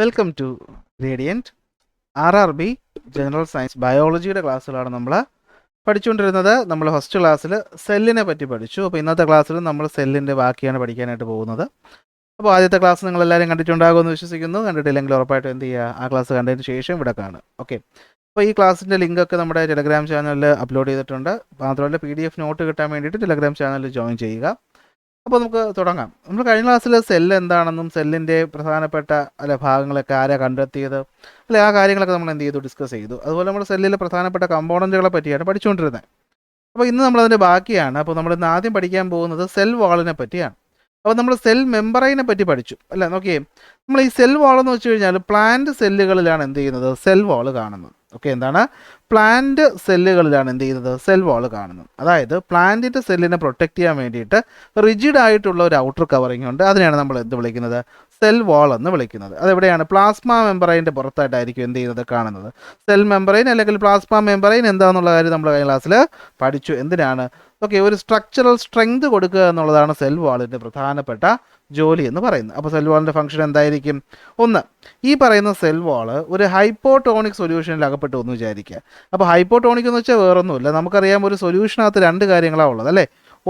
Welcome to Radiant RRB general science ബയോളജിയുടെ ക്ലാസ്സുകളാണ് നമ്മൾ പഠിച്ചുകൊണ്ടിരുന്നത്. നമ്മൾ ഫസ്റ്റ് ക്ലാസ്സിൽ സെല്ലിനെ പറ്റി പഠിച്ചു. അപ്പോൾ ഇന്നത്തെ ക്ലാസ്സിൽ നമ്മൾ സെല്ലിൻ്റെ ബാക്കിയാണ് പഠിക്കാനായിട്ട് പോകുന്നത്. അപ്പോൾ ആദ്യത്തെ ക്ലാസ് നിങ്ങളെല്ലാവരും കണ്ടിട്ടുണ്ടാകുമെന്ന് വിശ്വസിക്കുന്നു. കണ്ടിട്ടില്ലെങ്കിൽ ഉറപ്പായിട്ടും എന്ത് ചെയ്യുക, ആ ക്ലാസ് കണ്ടതിന് ശേഷം ഇവിടെ കാണുക. ഓക്കെ, അപ്പോൾ ഈ ക്ലാസ്സിൻ്റെ ലിങ്കൊക്കെ നമ്മുടെ ടെലഗ്രാം ചാനലിൽ അപ്ലോഡ് ചെയ്തിട്ടുണ്ട്. മാത്രമല്ല PDF നോട്ട് കിട്ടാൻ വേണ്ടിയിട്ട് ടെലഗ്രാം ചാനലിൽ ജോയിൻ ചെയ്യുക. അപ്പോൾ നമുക്ക് തുടങ്ങാം. നമ്മൾ കഴിഞ്ഞ ക്ലാസ്സിൽ സെല്ല് എന്താണെന്നും സെല്ലിൻ്റെ പ്രധാനപ്പെട്ട ഭാഗങ്ങളൊക്കെ ആരാ കണ്ടെത്തിയത് ആ കാര്യങ്ങളൊക്കെ നമ്മൾ എന്ത് ചെയ്തു, ഡിസ്കസ് ചെയ്തു. അതുപോലെ നമ്മൾ സെല്ലിലെ പ്രധാനപ്പെട്ട കമ്പോണൻറ്റുകളെ പറ്റിയാണ് പഠിച്ചുകൊണ്ടിരുന്നത്. അപ്പോൾ ഇന്ന് നമ്മളതിൻ്റെ ബാക്കിയാണ്. അപ്പോൾ നമ്മൾ ഇന്ന് ആദ്യം പഠിക്കാൻ പോകുന്നത് സെൽ വാളിനെ പറ്റിയാണ്. അപ്പോൾ നമ്മൾ സെൽ മെമ്പറൈനെ പറ്റി പഠിച്ചു അല്ലേ. നോക്കിയേ, നമ്മൾ ഈ സെൽ വാളെന്ന് വെച്ച് കഴിഞ്ഞാൽ പ്ലാന്റ് സെല്ലുകളിലാണ് എന്ത് ചെയ്യുന്നത്, സെൽ വാൾ കാണുന്നത്. ഓക്കെ, എന്താണ് പ്ലാന്റ് സെല്ലുകളിലാണ് എന്ത് ചെയ്യുന്നത്, സെൽ വാൾ കാണുന്നത്. അതായത് പ്ലാന്റിൻ്റെ സെല്ലിനെ പ്രൊട്ടക്റ്റ് ചെയ്യാൻ വേണ്ടിയിട്ട് റിജിഡ് ആയിട്ടുള്ള ഒരു ഔട്ടർ കവറിങ് ഉണ്ട്. അതിനെയാണ് നമ്മൾ എന്ത് വിളിക്കുന്നത്, സെൽ വാൾ എന്ന് വിളിക്കുന്നത്. അതെവിടെയാണ്, പ്ലാസ്മ മെമ്പറൈൻ്റെ പുറത്തായിട്ടായിരിക്കും എന്ത് ചെയ്യുന്നത്, കാണുന്നത്. സെൽ മെമ്പറൈൻ അല്ലെങ്കിൽ പ്ലാസ്മ മെമ്പറൈൻ എന്താണെന്നുള്ള കാര്യം നമ്മൾ കഴിഞ്ഞ ക്ലാസ്സിൽ പഠിച്ചു. എന്തിനാണ്, ഓക്കെ, ഒരു സ്ട്രക്ചറൽ സ്ട്രെങ്ത് കൊടുക്കുക എന്നുള്ളതാണ് സെൽ വാളിൻ്റെ പ്രധാനപ്പെട്ട ജോലി എന്ന് പറയുന്നത്. അപ്പോൾ സെൽ വാളിൻ്റെ ഫംഗ്ഷൻ എന്തായിരിക്കും, ഒന്ന്, ഈ പറയുന്ന സെൽ വാള് ഒരു ഹൈപ്പോട്ടോണിക് സൊല്യൂഷനിൽ അകപ്പെട്ടു എന്ന് വിചാരിക്കുക. അപ്പോൾ ഹൈപ്പോട്ടോണിക് എന്ന് വെച്ചാൽ വേറൊന്നുമില്ല, നമുക്കറിയാം ഒരു സൊല്യൂഷനകത്ത് രണ്ട് കാര്യങ്ങളാണ് ഉള്ളത് അല്ലേ.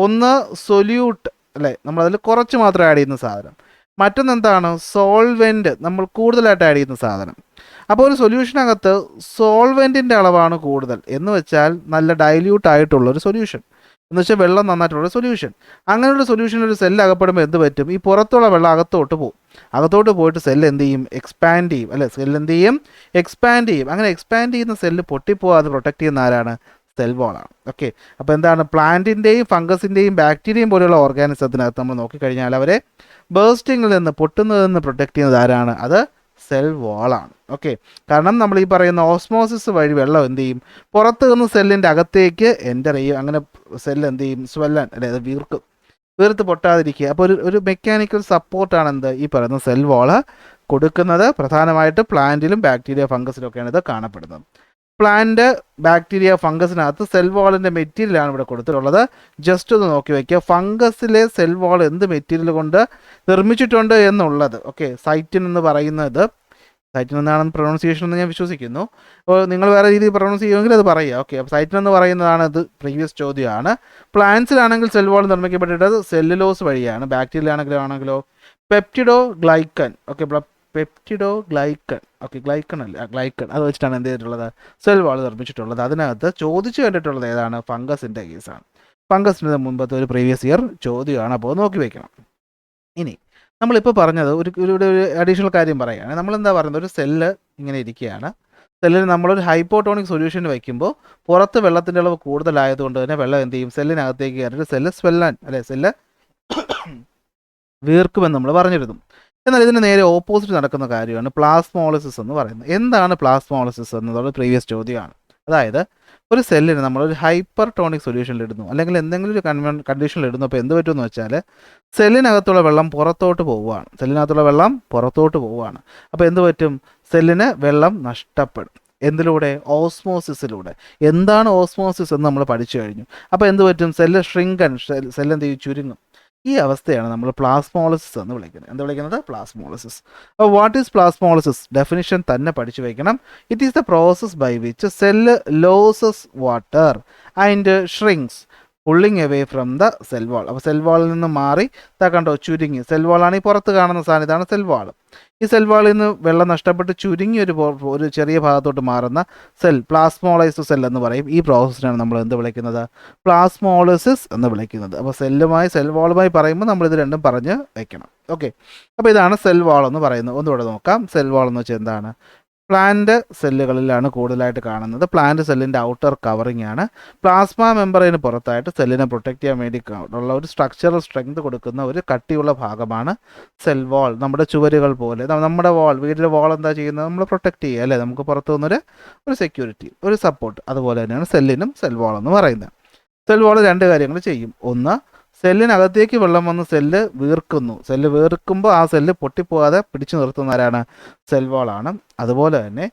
ഒന്ന് സൊല്യൂട്ട് അല്ലേ, നമ്മളതിൽ കുറച്ച് മാത്രം ആഡ് ചെയ്യുന്ന സാധനം. മറ്റൊന്നെന്താണ്, സോൾവെൻറ്റ്, നമ്മൾ കൂടുതലായിട്ട് ആഡ് ചെയ്യുന്ന സാധനം. അപ്പോൾ ഒരു സൊല്യൂഷനകത്ത് സോൾവെൻറ്റിൻ്റെ അളവാണ് കൂടുതൽ എന്ന് വെച്ചാൽ നല്ല ഡൈല്യൂട്ട് ആയിട്ടുള്ളൊരു സൊല്യൂഷൻ എന്ന് വെച്ചാൽ വെള്ളം നന്നായിട്ടുള്ള സൊല്യൂഷൻ. അങ്ങനെയുള്ള സൊല്യൂഷൻ ഒരു സെല്ല് അകപ്പെടുമ്പോൾ എന്ത് പറ്റും, ഈ പുറത്തുള്ള വെള്ളം അകത്തോട്ട് പോകും. അകത്തോട്ട് പോയിട്ട് സെല്ല് എന്ത് ചെയ്യും, എക്സ്പാൻഡ് ചെയ്യും അല്ലേ. സെല്ല് എന്ത് ചെയ്യും, എക്സ്പാൻഡ് ചെയ്യും. അങ്ങനെ എക്സ്പാൻഡ് ചെയ്യുന്ന സെല്ല് പൊട്ടിപ്പോകാതെ പ്രൊട്ടക്ട് ചെയ്യുന്ന ആരാണ്, സെൽ വാളാണ്. ഓക്കെ, അപ്പോൾ എന്താണ്, പ്ലാന്റിൻ്റെയും ഫംഗസിൻ്റെയും ബാക്ടീരിയയും പോലെയുള്ള ഓർഗാനിസത്തിനകത്ത് നമ്മൾ നോക്കിക്കഴിഞ്ഞാൽ അവരെ ബേസ്റ്റിങ്ങിൽ നിന്ന്, പൊട്ടുന്നതിൽ നിന്ന് പ്രൊട്ടക്ട് ചെയ്യുന്നത് ആരാണ്, അത് സെൽ വാളാണ്. ഓക്കെ, കാരണം നമ്മൾ ഈ പറയുന്ന ഓസ്മോസിസ് വഴി വെള്ളം എന്ത് ചെയ്യും, പുറത്ത് നിന്ന് സെല്ലിൻ്റെ അകത്തേക്ക് എൻ്റർ ചെയ്യും. അങ്ങനെ സെല്ല് എന്ത് ചെയ്യും, സ്വെല്ലാൻ അതായത് വീർത്ത് പൊട്ടാതിരിക്കുക. അപ്പോൾ ഒരു മെക്കാനിക്കൽ സപ്പോർട്ടാണ് എന്ത്, ഈ പറയുന്ന സെൽ വാള് കൊടുക്കുന്നത്. പ്രധാനമായിട്ട് പ്ലാന്റിലും ബാക്ടീരിയ ഫംഗസിലും ഒക്കെയാണ് ഇത് കാണപ്പെടുന്നത്. പ്ലാന്റ് ബാക്ടീരിയ ഫംഗസിനകത്ത് സെൽ വാളിൻ്റെ മെറ്റീരിയലാണ് ഇവിടെ കൊടുത്തിട്ടുള്ളത്. ജസ്റ്റ് ഒന്ന് നോക്കി വയ്ക്കുക, ഫംഗസിലെ സെൽ വാൾ എന്ത് മെറ്റീരിയൽ കൊണ്ട് നിർമ്മിച്ചിട്ടുണ്ട് എന്നുള്ളത്. ഓക്കെ, സൈറ്റിൻ എന്ന് പറയുന്നത്, സൈറ്റിൻ എന്നാണ് പ്രൊണൗൺസിയേഷൻ എന്ന് ഞാൻ വിശ്വസിക്കുന്നു. അപ്പോൾ നിങ്ങൾ വേറെ രീതിയിൽ പ്രൊണൗൺസ് ചെയ്യുമെങ്കിൽ അത് പറയുക. ഓക്കെ, അപ്പോൾ സൈറ്റിൻ എന്ന് പറയുന്നതാണ്, ഇത് പ്രീവിയസ് ചോദ്യമാണ്. പ്ലാന്റ്സിലാണെങ്കിൽ സെൽ വാൾ നിർമ്മിക്കപ്പെട്ടിട്ടത് സെല്ലുലോസ് വഴിയാണ്. ബാക്ടീരിയയിലാണെങ്കിലോ പെപ്റ്റിഡോ ഗ്ലൈക്കൻ. ഓക്കെ, പെപ്റ്റിഡോ ഗ്ലൈക്കൺ. ഓക്കെ, ഗ്ലൈക്കൺ അല്ല, ഗ്ലൈക്കൺ, അത് വെച്ചിട്ടാണ് എന്ത് ചെയ്തിട്ടുള്ളത്, സെൽ വാൾ നിർമ്മിച്ചിട്ടുള്ളത്. അതിനകത്ത് ചോദിച്ചു കണ്ടിട്ടുള്ളത് ഏതാണ്, ഫംഗസിൻ്റെ കേസാണ്. ഫംഗസിൻ്റെ മുമ്പത്തെ ഒരു പ്രീവിയസ് ഇയർ ചോദ്യമാണ്. അപ്പോൾ നോക്കി വയ്ക്കണം. ഇനി നമ്മളിപ്പോൾ പറഞ്ഞത് ഒരു അഡീഷണൽ കാര്യം പറയുകയാണ്. നമ്മളെന്താ പറയുന്നത്, ഒരു സെല്ല് ഇങ്ങനെ ഇരിക്കുകയാണ്. സെല്ലിന് നമ്മളൊരു ഹൈപ്പോട്ടോണിക് സൊല്യൂഷൻ വയ്ക്കുമ്പോൾ പുറത്ത് വെള്ളത്തിൻ്റെ അളവ് കൂടുതലായതുകൊണ്ട് തന്നെ വെള്ളം എന്ത് ചെയ്യും, സെല്ലിനകത്തേക്ക് കയറിയിട്ട് സെല്ല് സ്വെല്ലാൻ അല്ലെ, സെല്ല് വീർക്കുമെന്ന് നമ്മൾ പറഞ്ഞിരുന്നു. എന്നാൽ ഇതിന് നേരെ ഓപ്പോസിറ്റ് നടക്കുന്ന കാര്യമാണ് പ്ലാസ്മോളിസിസ് എന്ന് പറയുന്നത്. എന്താണ് പ്ലാസ്മോളിസിസ് എന്നുള്ളത് പ്രീവിയസ് ചോദ്യമാണ്. അതായത് ഒരു സെല്ലിന് നമ്മളൊരു ഹൈപ്പർ ടോണിക് സൊല്യൂഷനിൽ ഇടുന്നു, അല്ലെങ്കിൽ എന്തെങ്കിലും ഒരു കണ്ടീഷനിൽ ഇടുന്നു. അപ്പോൾ എന്ത് പറ്റുമെന്ന് വെച്ചാൽ സെല്ലിനകത്തുള്ള വെള്ളം പുറത്തോട്ട് പോവുകയാണ്. അപ്പോൾ എന്ത് പറ്റും, സെല്ലിന് വെള്ളം നഷ്ടപ്പെടും. എന്തിലൂടെ, ഓസ്മോസിസിലൂടെ. എന്താണ് ഓസ്മോസിസ് എന്ന് നമ്മൾ പഠിച്ചു കഴിഞ്ഞു. അപ്പോൾ എന്ത് പറ്റും, സെല്ല് ഷ്രിങ്കൻ, സെല്ല് എന്ത് ചെയ്യും, ചുരുങ്ങും. ഈ അവസ്ഥയാണ് നമ്മൾ പ്ലാസ്മോളിസിസ് എന്ന് വിളിക്കുന്നത്. എന്താ വിളിക്കുന്നത്, പ്ലാസ്മോളിസിസ്. അപ്പോൾ വാട്ട് ഈസ് പ്ലാസ്മോളിസിസ്, ഡെഫിനിഷൻ തന്നെ പഠിച്ചു വയ്ക്കണം. It is the process by which cell loses water and shrinks pulling away from the cell wall. അപ്പോൾ സെൽ വാളിൽ നിന്ന് മാറി കണ്ടോ, ചുരുങ്ങി. സെൽ വാളാണ് ഈ പുറത്ത് കാണുന്ന സാധനം, ഇതാണ് സെൽ വാൾ. ഈ സെൽ വാളിൽ നിന്ന് വെള്ളം നഷ്ടപ്പെട്ട് ചുരുങ്ങി ഒരു ചെറിയ ഭാഗത്തോട്ട് മാറുന്ന സെൽ പ്ലാസ്മോളൈസ്ഡ് സെൽ എന്ന് പറയും. ഈ പ്രോസസ്സിനാണ് നമ്മൾ എന്ത് വിളിക്കുന്നത്, പ്ലാസ്മോളിസിസ് എന്ന് വിളിക്കുന്നത്. അപ്പോൾ സെൽ വാളുമായി പറയുമ്പോൾ നമ്മളിത് രണ്ടും പറഞ്ഞ് വയ്ക്കണം. ഓക്കെ, അപ്പോൾ ഇതാണ് സെൽ വാൾ എന്ന് പറയുന്നത്. ഒന്നുകൂടെ നോക്കാം. സെൽ വാൾ എന്ന് വെച്ചാൽ എന്താണ്, പ്ലാന്റ് സെല്ലുകളിലാണ് കൂടുതലായിട്ട് കാണുന്നത്. പ്ലാന്റ് സെല്ലിൻ്റെ ഔട്ടർ കവറിങ് ആണ്. പ്ലാസ്മ മെമ്പറിന് പുറത്തായിട്ട് സെല്ലിനെ പ്രൊട്ടക്റ്റ് ചെയ്യാൻ വേണ്ടി ഉള്ള ഒരു സ്ട്രക്ചറൽ സ്ട്രെങ്ത് കൊടുക്കുന്ന ഒരു കട്ടിയുള്ള ഭാഗമാണ് സെൽ വാൾ. നമ്മുടെ ചുവരുകൾ പോലെ നമ്മുടെ വീടിൻ്റെ വാൾ എന്താ ചെയ്യുന്നത്, നമ്മൾ പ്രൊട്ടക്റ്റ് ചെയ്യുക അല്ലേ, നമുക്ക് പുറത്തു നിന്നൊരു സെക്യൂരിറ്റി, ഒരു സപ്പോർട്ട്. അതുപോലെ തന്നെയാണ് സെല്ലിനും സെൽ വാൾ എന്ന് പറയുന്നത്. സെൽ വാൾ രണ്ട് കാര്യങ്ങൾ ചെയ്യും. ഒന്ന്, സെല്ലിനകത്തേക്ക് വെള്ളം വന്ന് സെല്ല് വീർക്കുമ്പോൾ ആ സെല്ല് പൊട്ടിപ്പോകാതെ പിടിച്ചു നിർത്തുന്നവരാണ്, സെൽ വാളാണ്. അതുപോലെ തന്നെ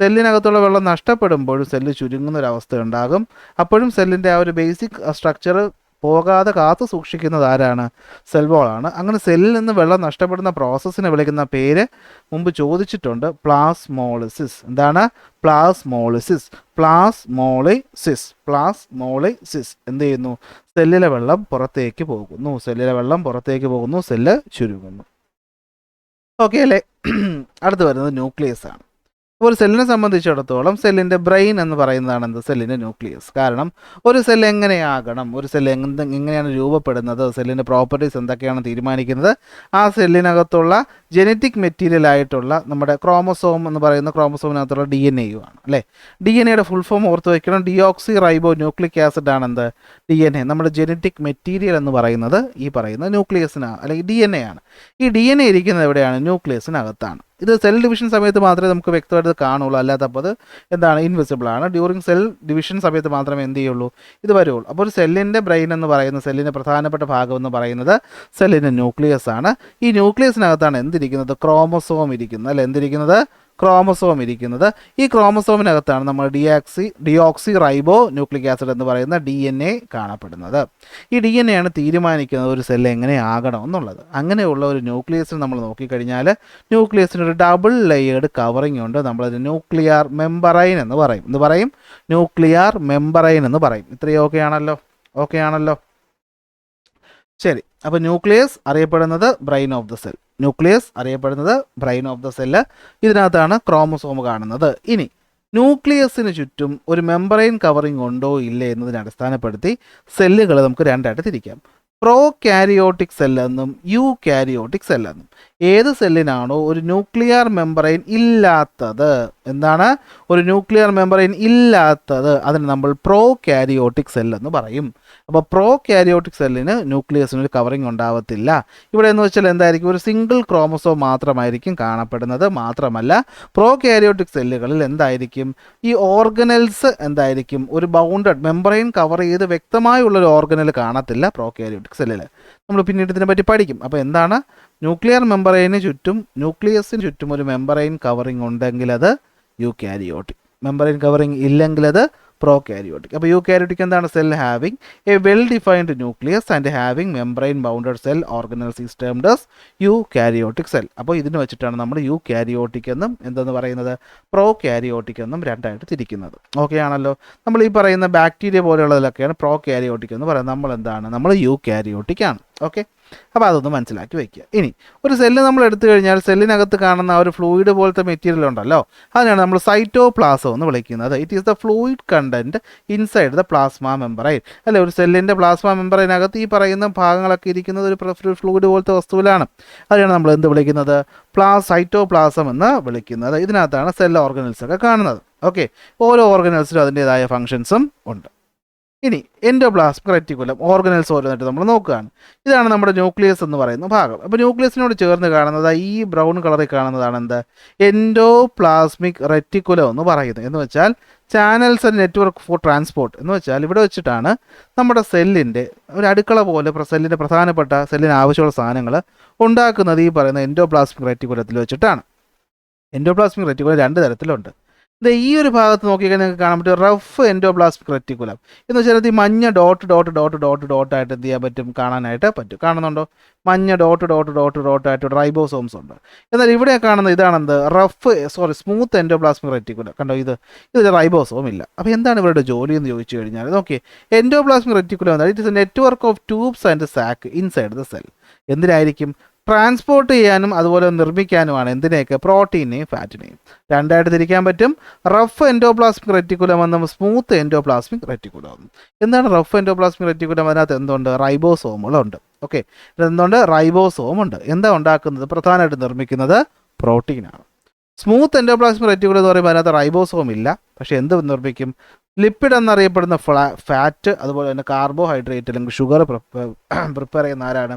സെല്ലിനകത്തുള്ള വെള്ളം നഷ്ടപ്പെടുമ്പോഴും സെല്ല് ചുരുങ്ങുന്ന ഒരവസ്ഥ ഉണ്ടാകും. അപ്പോഴും സെല്ലിൻ്റെ ആ ഒരു ബേസിക് സ്ട്രക്ചർ പോകാതെ കാത്തു സൂക്ഷിക്കുന്നത് ആരാണ്? സെൽ വാളാണ്. അങ്ങനെ സെല്ലിൽ നിന്ന് വെള്ളം നഷ്ടപ്പെടുന്ന പ്രോസസ്സിനെ വിളിക്കുന്ന പേര് മുമ്പ് ചോദിച്ചിട്ടുണ്ട്, പ്ലാസ്മോളിസിസ്. എന്താണ്? പ്ലാസ്മോളിസിസ്. പ്ലാസ്മോളിസിസ് എന്ത് ചെയ്യുന്നു? സെല്ലിലെ വെള്ളം പുറത്തേക്ക് പോകുന്നു. സെല്ല് ചുരുങ്ങുന്നു. ഓക്കെ അല്ലേ? അടുത്ത് വരുന്നത് ന്യൂക്ലിയസ് ആണ്. അപ്പോൾ ഒരു സെല്ലിനെ സംബന്ധിച്ചിടത്തോളം സെല്ലിൻ്റെ ബ്രെയിൻ എന്ന് പറയുന്നതാണ് എന്ത്? സെല്ലിൻ്റെ ന്യൂക്ലിയസ്. കാരണം ഒരു സെൽ എങ്ങനെയാകണം, ഒരു സെൽ എങ്ങനെയാണ് രൂപപ്പെടുന്നത്, സെല്ലിൻ്റെ പ്രോപ്പർട്ടീസ് എന്തൊക്കെയാണ് തീരുമാനിക്കുന്നത്, ആ സെല്ലിനകത്തുള്ള ജനറ്റിക് മെറ്റീരിയൽ ആയിട്ടുള്ള നമ്മുടെ ക്രോമസോം എന്ന് പറയുന്ന ക്രോമസോമിനകത്തുള്ള DNA ആണ് അല്ലേ? DNA ഫുൾ ഫോം ഓർത്ത് വയ്ക്കണം. ഡിയോക്സി റൈബോ ന്യൂക്ലിക് ആസിഡ് ആണ് എന്ത്? DNA. നമ്മുടെ ജനറ്റിക് മെറ്റീരിയൽ എന്ന് പറയുന്നത് ഈ പറയുന്ന ന്യൂക്ലിയസിനാണ് അല്ലെങ്കിൽ DNA ആണ്. ഈ DNA ഇരിക്കുന്നത് എവിടെയാണ്? ന്യൂക്ലിയസിനകത്താണ്. ഇത് സെൽ ഡിവിഷൻ സമയത്ത് മാത്രമേ നമുക്ക് വ്യക്തമായിട്ട് കാണുള്ളൂ, അല്ലാത്തപ്പോൾ അത് എന്താണ്? ഇൻവിസിബിൾ ആണ്. ഡ്യൂറിങ് സെൽ ഡിവിഷൻ സമയത്ത് മാത്രമേ എന്ത് ചെയ്യുള്ളൂ? ഇത് വരുള്ളൂ. അപ്പോൾ ഒരു സെല്ലിൻ്റെ ബ്രെയിൻ എന്ന് പറയുന്ന സെല്ലിൻ്റെ പ്രധാനപ്പെട്ട ഭാഗം എന്ന് പറയുന്നത് സെല്ലിൻ്റെ ന്യൂക്ലിയസ് ആണ്. ഈ ന്യൂക്ലിയസിനകത്താണ് എന്തിരിക്കുന്നത്? ക്രോമസോം ഇരിക്കുന്നത് അല്ലേ? എന്തിരിക്കുന്നത്? ക്രോമസോം ഇരിക്കുന്നത്. ഈ ക്രോമസോമിനകത്താണ് നമ്മൾ ഡിയോക്സി റൈബോ ന്യൂക്ലിക് ആസിഡ് എന്ന് പറയുന്ന DNA കാണപ്പെടുന്നത്. ഈ DNA ആണ് തീരുമാനിക്കുന്നത് ഒരു സെല്ല് എങ്ങനെ ആകണം എന്നുള്ളത്. അങ്ങനെയുള്ള ഒരു ന്യൂക്ലിയസിന് നമ്മൾ നോക്കിക്കഴിഞ്ഞാൽ ന്യൂക്ലിയസിന് ഒരു ഡബിൾ ലെയേർഡ് കവറിംഗ് ഉണ്ട്. നമ്മളത് ന്യൂക്ലിയർ മെമ്പറൈൻ എന്ന് പറയും. എന്ത് പറയും? ന്യൂക്ലിയർ മെമ്പറൈൻ എന്ന് പറയും. ഇത്രയും ഓക്കെ ആണല്ലോ? ശരി. അപ്പോൾ ന്യൂക്ലിയസ് അറിയപ്പെടുന്നത് ബ്രെയിൻ ഓഫ് ദ സെല്ല്. ഇതിനകത്താണ് ക്രോമസോം കാണുന്നത്. ഇനി ന്യൂക്ലിയസിന് ചുറ്റും ഒരു മെമ്പറൈൻ കവറിംഗ് ഉണ്ടോ ഇല്ലേ എന്നതിനെ അടിസ്ഥാനപ്പെടുത്തി സെല്ലുകൾ നമുക്ക് രണ്ടായിട്ട് തിരിക്കാം. പ്രോ കാരിയോട്ടിക് സെല്ലെന്നും യൂകാരിയോട്ടിക് സെല്ലെന്നും. ഏത് സെല്ലിനാണോ ഒരു ന്യൂക്ലിയർ മെമ്പറൈൻ ഇല്ലാത്തത്, എന്താണ്? ഒരു ന്യൂക്ലിയർ മെമ്പറൈൻ ഇല്ലാത്തത്, അതിന് നമ്മൾ പ്രോ കാരിയോട്ടിക് സെല്ലെന്ന് പറയും. അപ്പോൾ പ്രോ കാരിയോട്ടിക് സെല്ലിന് ന്യൂക്ലിയസിനൊരു കവറിങ് ഉണ്ടാവത്തില്ല. ഇവിടെ എന്ന് വെച്ചാൽ എന്തായിരിക്കും? ഒരു സിംഗിൾ ക്രോമസോം മാത്രമായിരിക്കും കാണപ്പെടുന്നത്. മാത്രമല്ല പ്രോ കാരിയോട്ടിക് സെല്ലുകളിൽ എന്തായിരിക്കും? ഈ ഓർഗനൽസ് എന്തായിരിക്കും? ഒരു ബൗണ്ടഡ് മെമ്പറൈൻ കവർ ചെയ്ത് വ്യക്തമായുള്ളൊരു ഓർഗനൽ കാണത്തില്ല പ്രോ കാരിയോട്ടിക് സെല്ലിൽ. നമ്മൾ പിന്നീട് ഇതിനെപ്പറ്റി പഠിക്കും. അപ്പോൾ എന്താണ്? ന്യൂക്ലിയസിന് ചുറ്റും ഒരു മെമ്പറൈൻ കവറിങ് ഉണ്ടെങ്കിൽ അത് യൂകാരിയോട്ടിക്. മെമ്പറൈൻ കവറിങ് ഇല്ലെങ്കിൽ അത് prokaryotic. അപ്പോൾ eukaryotic എന്താണ്? Cell having a well defined nucleus and having membrane bounded cell organelles is termed as eukaryotic cell. അപ്പോൾ ഇതിനെ വെച്ചിട്ടാണ് നമ്മൾ eukaryotic എന്നും എന്തെന്ന് പറയുന്നത് prokaryotic എന്നും രണ്ടായിട്ട് തിരിക്കുന്നത്. ഓക്കെ ആണല്ലോ? നമ്മൾ ഈ പറയുന്ന ബാക്ടീരിയ പോലെയുള്ളതിലൊക്കെയാണ് prokaryotic എന്ന് പറയുന്നത്. നമ്മൾ എന്താണ്? നമ്മൾ eukaryotic ആണ്. ഓക്കെ, അപ്പോൾ അതൊന്ന് മനസ്സിലാക്കി വയ്ക്കുക. ഇനി ഒരു സെല്ല് നമ്മൾ എടുത്തു കഴിഞ്ഞാൽ സെല്ലിനകത്ത് കാണുന്ന ആ ഒരു ഫ്ലൂയിഡ് പോലത്തെ മെറ്റീരിയൽ ഉണ്ടല്ലോ, അതിനാണ് നമ്മൾ സൈറ്റോപ്ലാസം എന്ന് വിളിക്കുന്നത്. It is the fluid content inside the plasma membrane. അല്ലെ, ഒരു സെല്ലിൻ്റെ പ്ലാസ്മ മെമ്പറൈനകത്ത് ഈ പറയുന്ന ഭാഗങ്ങളൊക്കെ ഇരിക്കുന്നത് ഒരു ഫ്ലൂയിഡ് പോലത്തെ വസ്തുവിലാണ്. അതിനാണ് നമ്മൾ എന്ത് വിളിക്കുന്നത്? സൈറ്റോപ്ലാസം എന്ന് വിളിക്കുന്നത്. ഇതിനകത്താണ് സെൽ ഓർഗനൽസ് ഒക്കെ കാണുന്നത്. ഓക്കെ, ഓരോ ഓർഗനൽസിനും അതിൻ്റെതായ ഫങ്ഷൻസും ഉണ്ട്. ഇനി എൻഡോപ്ലാസ്മിക് റെറ്റിക്കുലം ഓർഗനൽസ് ഓരോന്നായിട്ട് നമ്മൾ നോക്കുകയാണ്. ഇതാണ് നമ്മുടെ ന്യൂക്ലിയസ് എന്ന് പറയുന്ന ഭാഗം. അപ്പോൾ ന്യൂക്ലിയസിനോട് ചേർന്ന് കാണുന്നത് ഈ ബ്രൗൺ കളറിൽ കാണുന്നതാണ് എന്ത്? എൻഡോപ്ലാസ്മിക് റെറ്റിക്കുലം എന്ന് പറയുന്നത്. എന്ന് വെച്ചാൽ channels and network four transport എന്ന് വെച്ചാൽ ഇവിടെ വെച്ചിട്ടാണ് നമ്മുടെ സെല്ലിൻ്റെ ഒരു അടുക്കള പോലെ സെല്ലിൻ്റെ പ്രധാനപ്പെട്ട സെല്ലിന് ആവശ്യമുള്ള സാധനങ്ങൾ ഉണ്ടാക്കുന്നത്. ഈ പറയുന്ന എൻഡോപ്ലാസ്മിക് റെറ്റിക്കുലത്തിൽ വെച്ചിട്ടാണ്. എൻഡോപ്ലാസ്മിക് റെറ്റിക്കുലം രണ്ട് തരത്തിലുണ്ട്. ഈ ഒരു ഭാഗത്ത് നോക്കിക്കഴിഞ്ഞാൽ നിങ്ങൾക്ക് കാണാൻ പറ്റും റഫ് എൻഡോപ്ലാസ്മിക് റെറ്റിക്കുലം എന്ന് വെച്ചാൽ ഈ മഞ്ഞ ഡോട്ടായിട്ട് എന്ത് ചെയ്യാൻ പറ്റും? കാണാനായിട്ട് പറ്റും. കാണുന്നുണ്ടോ? മഞ്ഞ ഡോട്ടായിട്ട് റൈബോസോംസ് ഉണ്ട്. എന്നാൽ ഇവിടെ കാണുന്ന ഇതാണെന്ത്? Smooth endoplasmic reticulum. കണ്ടോ, ഇത് റൈബോസോം ഇല്ല. അപ്പോൾ എന്താണ് ഇവരുടെ ജോലി എന്ന് ചോദിച്ചു കഴിഞ്ഞാൽ, നോക്കിയേ, എൻഡോപ്ലാസ്മിക് റെറ്റിക്കുലം എന്നാൽ it is a network of tubes and sac inside the cell. എന്തിനായിരിക്കും? ട്രാൻസ്പോർട്ട് ചെയ്യാനും അതുപോലെ നിർമ്മിക്കാനുമാണ്. എന്തിനെയൊക്കെ? പ്രോട്ടീനെയും ഫാറ്റിനെയും രണ്ടായിട്ട് തിരിക്കാൻ പറ്റും. റഫ് എൻഡോപ്ലാസ്മിക് റെറ്റിക്കുലം എന്നും സ്മൂത്ത് എൻഡോപ്ലാസ്മിക് റെറ്റിക്കുലം എന്നും. എന്താണ് റഫ് എൻഡോപ്ലാസ്മിക് റെറ്റിക്കുലം? അതിനകത്ത് എന്തുണ്ട്? റൈബോസോമുകളുണ്ട്. ഓക്കെ, എന്തുണ്ട്? റൈബോസോം ഉണ്ട്. എന്താ ഉണ്ടാക്കുന്നത്? പ്രധാനമായിട്ട് നിർമ്മിക്കുന്നത് പ്രോട്ടീനാണ്. സ്മൂത്ത് എൻഡോപ്ലാസ്മിക് റെറ്റിക്കുലം എന്ന് പറയുമ്പോൾ അതിനകത്ത് റൈബോസോം ഇല്ല. പക്ഷേ എന്ത് നിർമ്മിക്കും? ലിപ്പിഡ് എന്നറിയപ്പെടുന്ന ഫാറ്റ്, അതുപോലെ തന്നെ കാർബോഹൈഡ്രേറ്റ് അല്ലെങ്കിൽ ഷുഗർ പ്രിപ്പയർ ചെയ്യുന്ന ആരാണ്?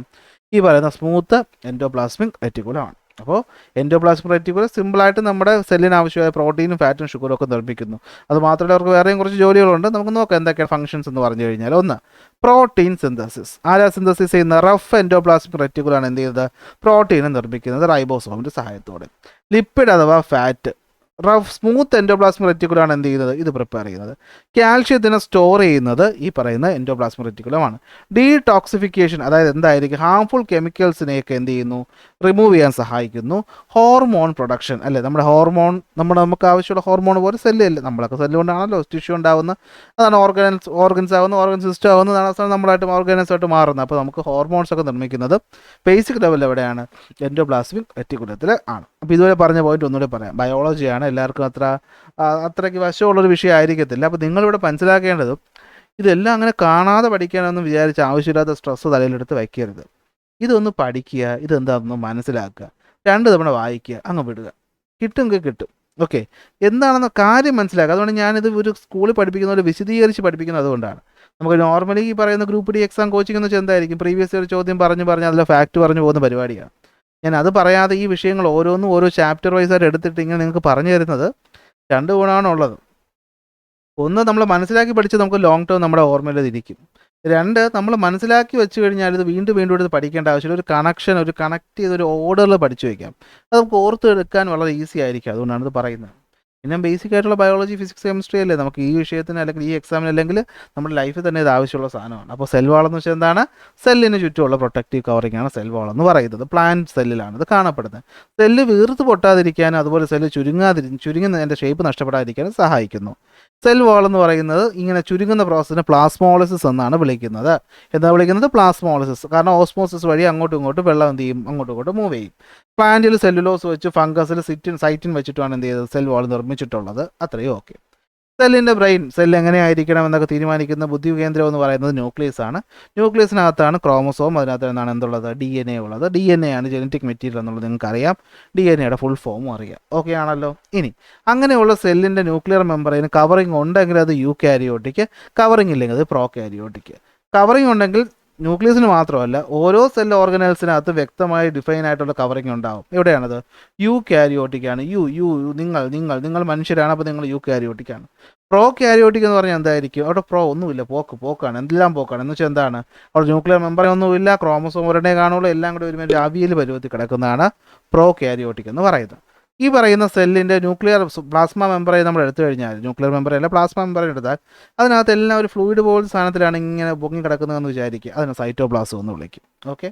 ഈ പറയുന്ന സ്മൂത്ത് എൻഡോപ്ലാസ്മിക് റെറ്റിക്കുലമാണ്. അപ്പോൾ എൻഡോപ്ലാസ്മിക് റെറ്റിക്കുലം സിമ്പിളായിട്ട് നമ്മുടെ സെല്ലിന് ആവശ്യമായ പ്രോട്ടീനും ഫാറ്റും ഷുഗറും ഒക്കെ നിർമ്മിക്കുന്നു. അത് മാത്രമല്ല അവർക്ക് വേറെയും കുറച്ച് ജോലികളുണ്ട്. നമുക്ക് നോക്കാം എന്തൊക്കെയാണ് ഫംഗ്ഷൻസ് എന്ന് പറഞ്ഞു കഴിഞ്ഞാൽ. ഒന്ന്, പ്രോട്ടീൻ സിന്തസിസ്. ആരാ സിന്തസിസ് ചെയ്യുന്ന? റഫ് എൻഡോപ്ലാസ്മിക് റെറ്റിക്കുലാണ് എന്ത് ചെയ്യുന്നത്? പ്രോട്ടീനെ നിർമ്മിക്കുന്നത് റൈബോസോമിൻ്റെ സഹായത്തോടെ. ലിപ്പിഡ് അഥവാ ഫാറ്റ് റഫ് സ്മൂത്ത് എൻഡോപ്ലാസ്മിക് റെറ്റിക്കുലമാണ് എന്ത് ചെയ്യുന്നത്, ഇത് പ്രിപ്പയർ ചെയ്യുന്നത്. കാൽഷ്യത്തിനെ സ്റ്റോർ ചെയ്യുന്നത് ഈ പറയുന്ന എൻഡോപ്ലാസ്മിക് റെറ്റിക്കുലമാണ്. ഡീടോക്സിഫിക്കേഷൻ, അതായത് എന്തായിരിക്കും, ഹാംഫുൾ കെമിക്കൽസിനെയൊക്കെ എന്ത് ചെയ്യുന്നു, റിമൂവ് ചെയ്യാൻ സഹായിക്കുന്നു. ഹോർമോൺ പ്രൊഡക്ഷൻ, അല്ലേ, നമ്മുടെ ഹോർമോൺ, നമുക്ക് ആവശ്യമുള്ള ഹോർമോൺ പോലെ സെല്ലല്ലേ, നമ്മളൊക്കെ സെല്ല് കൊണ്ടാണല്ലോ ടിഷ്യൂ ഉണ്ടാകുന്നത്, അതാണ് ഓർഗൻസ് ആകുന്നത്, ഓർഗൻ സിസ്റ്റം ആകുന്നതാണ് അവസാനം നമ്മളായിട്ട് ഓർഗനൈസ് ആയിട്ട് മാറുന്നത്. അപ്പോൾ നമുക്ക് ഹോർമോൺസ് ഒക്കെ നിർമ്മിക്കുന്നത് ബേസിക് ലെവൽ എവിടെയാണ്, എൻഡോപ്ലാസ്മിക് റെറ്റിക്കുലത്തിൽ ആണ്. അപ്പോൾ ഇതുവരെ പറഞ്ഞ പോയിന്റ് ഒന്നുകൂടി പറയാം. ബയോളജിയാണ്, എല്ലാവർക്കും അത്രയ്ക്ക് വശമുള്ളൊരു വിഷയം ആയിരിക്കത്തില്ല. അപ്പോൾ നിങ്ങളിവിടെ മനസ്സിലാക്കേണ്ടത്, ഇതെല്ലാം അങ്ങനെ കാണാതെ പഠിക്കാനൊന്നും വിചാരിച്ച് ആവശ്യമില്ലാത്ത സ്ട്രെസ്സ് തലയിലെടുത്ത് വയ്ക്കരുത്. ഇതൊന്ന് പഠിക്കുക, ഇതെന്താണെന്ന് മനസ്സിലാക്കുക, 2 തവണ വായിക്കുക, അങ്ങ് വിടുക, കിട്ടുമെങ്കിൽ കിട്ടും. ഓക്കെ, എന്താണെന്ന് കാര്യം മനസ്സിലാക്കുക. അതുകൊണ്ട് ഞാനിത് ഒരു സ്കൂളിൽ പഠിപ്പിക്കുന്ന പോലെ വിശദീകരിച്ച് പഠിപ്പിക്കുന്നത് അതുകൊണ്ടാണ്. നമുക്ക് നോർമലി ഈ പറയുന്ന ഗ്രൂപ്പ് ഡി എക്സാം കോച്ചിങ് എന്ന് വെച്ചാൽ എന്തായിരിക്കും, പ്രീവിയസ് ഇയർ ചോദ്യം പറഞ്ഞ് അതിലെ ഫാക്റ്റ് പറഞ്ഞു പോകുന്ന പരിപാടിയാണ്. ഞാൻ അത് പറയാതെ ഈ വിഷയങ്ങൾ ഓരോന്നും ഓരോ ചാപ്റ്റർ വൈസ് ആയിട്ട് എടുത്തിട്ട് ഇങ്ങനെ നിങ്ങൾക്ക് പറഞ്ഞു തരുന്നത് 2 ഗുണമാണ് ഉള്ളത്. ഒന്ന്, നമ്മൾ മനസ്സിലാക്കി പഠിച്ച് നമുക്ക് ലോങ് ടേം നമ്മുടെ ഓർമ്മയിൽ ഇരിക്കും. 2, നമ്മൾ മനസ്സിലാക്കി വെച്ച് കഴിഞ്ഞാൽ ഇത് വീണ്ടും എടുത്ത് പഠിക്കേണ്ട ആവശ്യമില്ല. ഒരു കണക്ട് ചെയ്ത് ഒരു ഓർഡറിൽ പഠിച്ചു വയ്ക്കാം. അത് നമുക്ക് ഓർത്തെടുക്കാൻ വളരെ ഈസി ആയിരിക്കും. അതുകൊണ്ടാണ് ഇത് പറയുന്നത്. പിന്നെ ബേസിക് ആയിട്ടുള്ള ബയോളജി, ഫിസിക്സ്, കെമിസ്ട്രി അല്ലേ നമുക്ക് ഈ വിഷയത്തിന് അല്ലെങ്കിൽ ഈ എക്സാമിന് അല്ലെങ്കിൽ നമ്മുടെ ലൈഫിൽ തന്നെ ഇത് ആവശ്യമുള്ള സാധനമാണ്. അപ്പോൾ സെൽ വാൾ എന്ന് വെച്ചാൽ എന്താണ്, സെല്ലിന് ചുറ്റുമുള്ള പ്രൊട്ടക്റ്റീവ് കവറിംഗ് ആണ് സെൽ വാൾ എന്ന് പറയുന്നത്. പ്ലാന്റ് സെല്ലിലാണ് ഇത് കാണപ്പെടുന്നത്. സെല്ല് വീർത്ത് പൊട്ടാതിരിക്കാനും അതുപോലെ സെല്ല് ചുരുങ്ങുന്നതിൻ്റെ ഷേപ്പ് നഷ്ടപ്പെടാതിരിക്കാനും സഹായിക്കുന്നു. സെൽ വാൾ എന്ന് പറയുന്നത് ഇങ്ങനെ ചുരുങ്ങുന്ന പ്രോസസ്സിനെ പ്ലാസ്മോളിസിസ് എന്നാണ് വിളിക്കുന്നത്. പ്ലാസ്മോളിസിസ്. കാരണം ഓസ്മോസിസ് വഴി അങ്ങോട്ടും ഇങ്ങോട്ടും വെള്ളം എന്ത് ചെയ്യും, അങ്ങോട്ടും ഇങ്ങോട്ടും മൂവ് ചെയ്യും. പ്ലാന്റിൽ സെല്ലുലോസ് വെച്ച്, ഫംഗസിൽ സൈറ്റിൻ വെച്ചിട്ടാണ് എന്ത് ചെയ്തത്, സെൽ വാൾ നിർമ്മിച്ചിട്ടുള്ളത്. അത്രയും ഓക്കെ. സെല്ലിൻ്റെ ബ്രെയിൻ, സെൽ എങ്ങനെയായിരിക്കണം എന്നൊക്കെ തീരുമാനിക്കുന്ന ബുദ്ധി കേന്ദ്രം എന്ന് പറയുന്നത് ന്യൂക്ലിയസ് ആണ്. ന്യൂക്ലിയസിനകത്താണ് ക്രോമസോം, അതിനകത്ത് എന്താണ് എന്തുള്ളത്, DNA ഉള്ളത്. DNA ആണ് ജനറ്റിക് മെറ്റീരിയൽ എന്നുള്ളത് നിങ്ങൾക്കറിയാം. DNAയുടെ ഫുൾ ഫോമും അറിയാം. ഓക്കെ ആണല്ലോ. ഇനി അങ്ങനെയുള്ള സെല്ലിൻ്റെ ന്യൂക്ലിയർ മെമ്പറിന് കവറിങ് ഉണ്ടെങ്കിൽ അത് യൂകാരിയോട്ടിക്, കവറിങ് ഇല്ലെങ്കിൽ അത് പ്രോകാരിയോട്ടിക്. കവറിങ് ഉണ്ടെങ്കിൽ ന്യൂക്ലിയസിന് മാത്രമല്ല ഓരോ സെൽ ഓർഗനൽസിനകത്ത് വ്യക്തമായി ഡിഫൈൻ ആയിട്ടുള്ള കവറിങ് ഉണ്ടാവും. എവിടെയാണത്, യൂകാരിയോട്ടിക് ആണ്. നിങ്ങൾ മനുഷ്യരാണ്, അപ്പോൾ നിങ്ങൾ യൂകാരിയോട്ടിക് ആണ്. പ്രോകാരിയോട്ടിക് എന്ന് പറഞ്ഞാൽ എന്തായിരിക്കും, അവിടെ ഒന്നുമില്ല, പോക്കാണ്, എന്തെല്ലാം പോക്കാണ്. എന്ന് വെച്ചാൽ എന്താണ്, അവിടെ ന്യൂക്ലിയർ മെമ്പർ ഒന്നുമില്ല, ക്രോമസോം ഒരെണ്ണേ കാണുള്ളൂ, എല്ലാം കൂടി ഒരുമാതിരി അവിയൽ പരുവത്തിൽ കിടക്കുന്നതാണ് പ്രോകാരിയോട്ടിക് എന്ന് പറയുന്നത്. ഈ പറയുന്ന സെല്ലിൻ്റെ ന്യൂക്ലിയർ പ്ലാസ്മ മെമ്പറെ നമ്മൾ എടുത്തു കഴിഞ്ഞാൽ, ന്യൂക്ലിയർ മെമ്പറല്ല പ്ലാസ്മ മെമ്പറെ എടുത്താൽ അതിനകത്ത് എല്ലാം ഒരു ഫ്ലൂയിഡ് പോലുള്ള സാധനത്തിലാണ് ഇങ്ങനെ പൊങ്ങി കിടക്കുന്നതെന്ന് വിചാരിക്കുക. അതിന് സൈറ്റോപ്ലാസം എന്ന് വിളിക്കും. ഓക്കെ,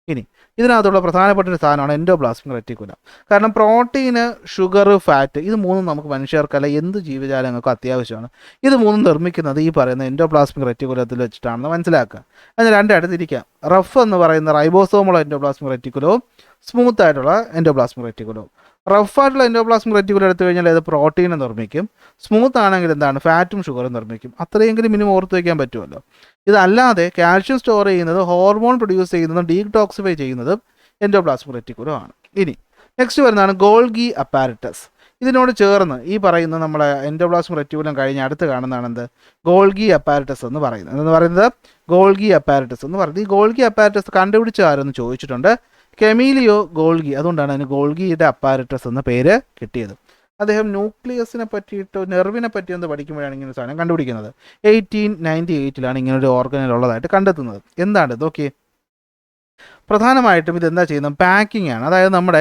ഇനി ഇതിനകത്തുള്ള പ്രധാനപ്പെട്ട ഒരു സാധനമാണ് എൻഡോപ്ലാസ്മിക് റെറ്റിക്കുലം. കാരണം പ്രോട്ടീന്, ഷുഗർ, ഫാറ്റ്, ഇത് മൂന്നും നമുക്ക് മനുഷ്യർക്കല്ല എന്ത് ജീവജാലങ്ങൾക്കും അത്യാവശ്യമാണ്. ഇത് മൂന്നും നിർമ്മിക്കുന്നത് ഈ പറയുന്ന എൻഡോപ്ലാസ്മിക് റെറ്റിക്കുലത്തിൽ വെച്ചിട്ടാണെന്ന് മനസ്സിലാക്കുക. അതിന് 2 അടുത്തിരിക്കാം. റഫ് എന്ന് പറയുന്ന റൈബോസോമുള്ള എൻഡോപ്ലാസ്മിക് റെറ്റിക്കുലവും സ്മൂത്ത് ആയിട്ടുള്ള എൻഡോപ്ലാസ്മിക് റെറ്റിക്കുലവും. റഫായിട്ടുള്ള എൻഡോപ്ലാസ്മിക് റെറ്റിക്കുലം എടുത്തു കഴിഞ്ഞാൽ അത് പ്രോട്ടീനെ നിർമ്മിക്കും. സ്മൂത്ത് ആണെങ്കിൽ എന്താണ്, ഫാറ്റും ഷുഗറും നിർമ്മിക്കും. അത്രയെങ്കിലും മിനിമം ഓർത്ത് വയ്ക്കാൻ പറ്റുമല്ലോ. ഇതല്ലാതെ കാൽഷ്യം സ്റ്റോർ ചെയ്യുന്നത്, ഹോർമോൺ പ്രൊഡ്യൂസ് ചെയ്യുന്നതും ഡീടോക്സിഫൈ ചെയ്യുന്നതും എൻഡോപ്ലാസ്മിക് റെറ്റിക്കുലം ആണ്. ഇനി നെക്സ്റ്റ് വരുന്നതാണ് ഗോൾഗി അപ്പാരറ്റസ്. ഇതിനോട് ചേർന്ന് ഈ പറയുന്ന നമ്മളെ എൻഡോപ്ലാസ്മിക് റെറ്റിക്കുലം കഴിഞ്ഞ് അടുത്ത് കാണുന്നതാണ് എന്ത്, ഗോൾഗി അപ്പാരറ്റസ് എന്ന് പറയുന്നത്. ഗോൾഗി അപ്പാരറ്റസ് എന്ന് പറയുന്നത്, ഈ ഗോൾഗി അപ്പാരറ്റസ് കണ്ടുപിടിച്ച ആരെന്ന് ചോദിച്ചിട്ടുണ്ട്. കെമീലിയോ ഗോൾഗി. അതുകൊണ്ടാണ് അതിന് ഗോൾഗിയുടെ അപ്പാരറ്റസ് എന്ന പേര് കിട്ടിയത്. അദ്ദേഹം ന്യൂക്ലിയസിനെ പറ്റിയിട്ട്, നെർവിനെ പറ്റി ഒന്ന് പഠിക്കുമ്പോഴാണ് ഇങ്ങനെ സാധനം കണ്ടുപിടിക്കുന്നത്. 1898 ഇങ്ങനൊരു ഓർഗനൽ ഉള്ളതായിട്ട് കണ്ടെത്തുന്നത്. എന്താണ് ഇതൊക്കെ? പ്രധാനമായിട്ടും ഇതെന്താ ചെയ്യുന്നത്, പാക്കിംഗ് ആണ്. അതായത് നമ്മുടെ